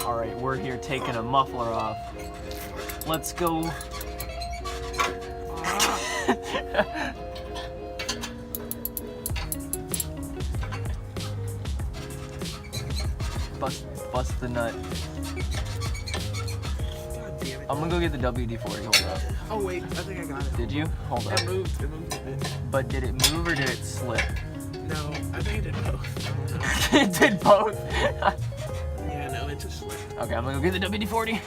All right, we're here taking a muffler off. Let's go. Bust the nut. God damn it. I'm gonna go get the WD-40. Hold up. Oh wait, I think I got it. Did you? Hold up. It moved a bit. But did it move or did it slip? No, I think it did both. I don't know. It did both. Yeah, no, it just slipped. Okay, I'm gonna go get the WD-40.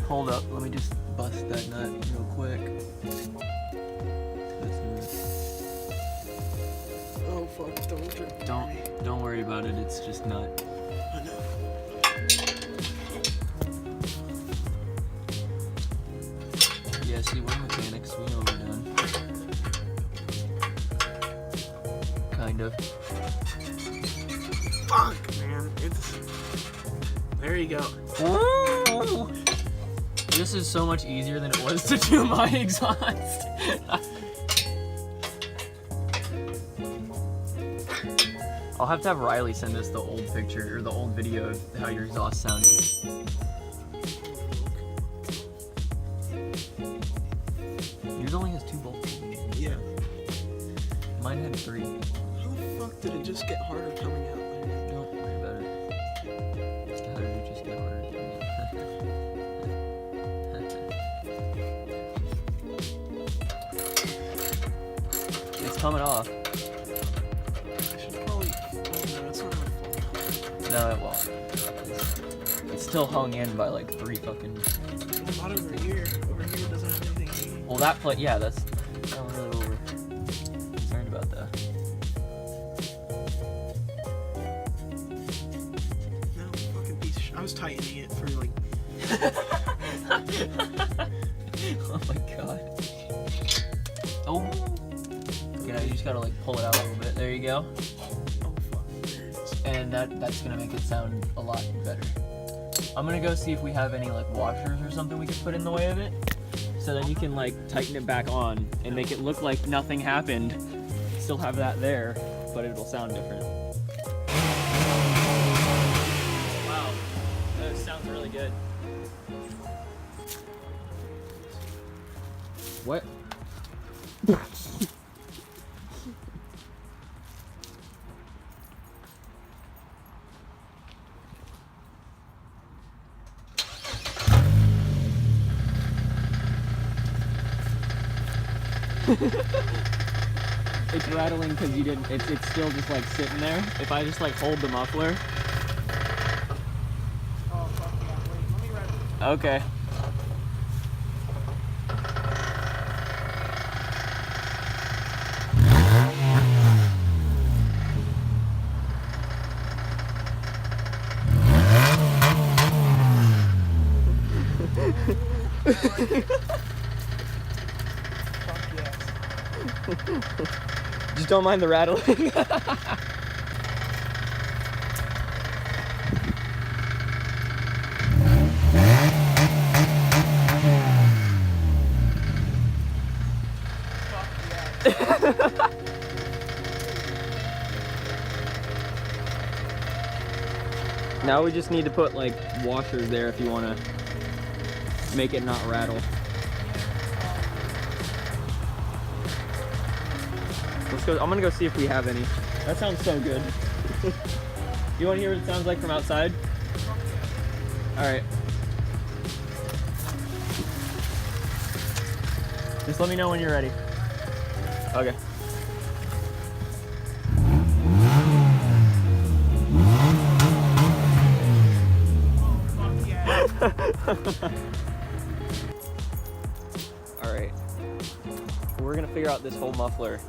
Hold up, let me just bust that nut real quick. Oh fuck, don't drip. Don't worry about it, it's just nut. I know. Yeah, see, we're mechanics, we know what we're doing. Kind of. Fuck, man. It's... There you go. Ooh. This is so much easier than it was to do my exhaust. I'll have to have Riley send us the old picture or the old video of how your exhaust sounded. Yours only has 2 bolts. Yeah. Mine had 3. How the fuck did it just get harder coming out? Don't worry about it. How did it just get harder? It's coming off. I should probably... Oh, no, it's not my fault. No, it won't. It's still hung in by like 3 fucking... Well, not over here. Over here doesn't have anything. Well, that plate, yeah, that's... I'm really over concerned about that. No, fucking piece of shit. I was tightening it for like... Oh my god. Oh. You know, you just gotta like pull it out a little bit. There you go. Oh fuck, there it is. And that's gonna make it sound a lot better. I'm gonna go see if we have any like washers or something we could put in the way of it. So then you can like tighten it back on and make it look like nothing happened. Still have that there, but it'll sound different. Wow, that sounds really good. What? It's rattling because you didn't, it's still just like sitting there. If I just like hold the muffler. Oh fuck yeah, wait, let me rattle. Okay. Fuck yes. Just don't mind the rattling. Now we just need to put like washers there if you want to make it not rattle. Let's go. I'm gonna go see if we have any. That sounds so good. You want to hear what it sounds like from outside? All right. Just let me know when you're ready. Okay. All right. We're gonna figure out this whole muffler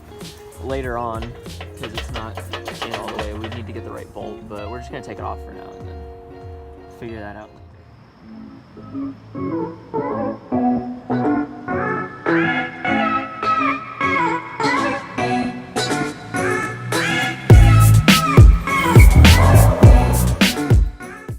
later on because it's not in all the way. We need to get the right bolt, but we're just gonna take it off for now and then figure that out later.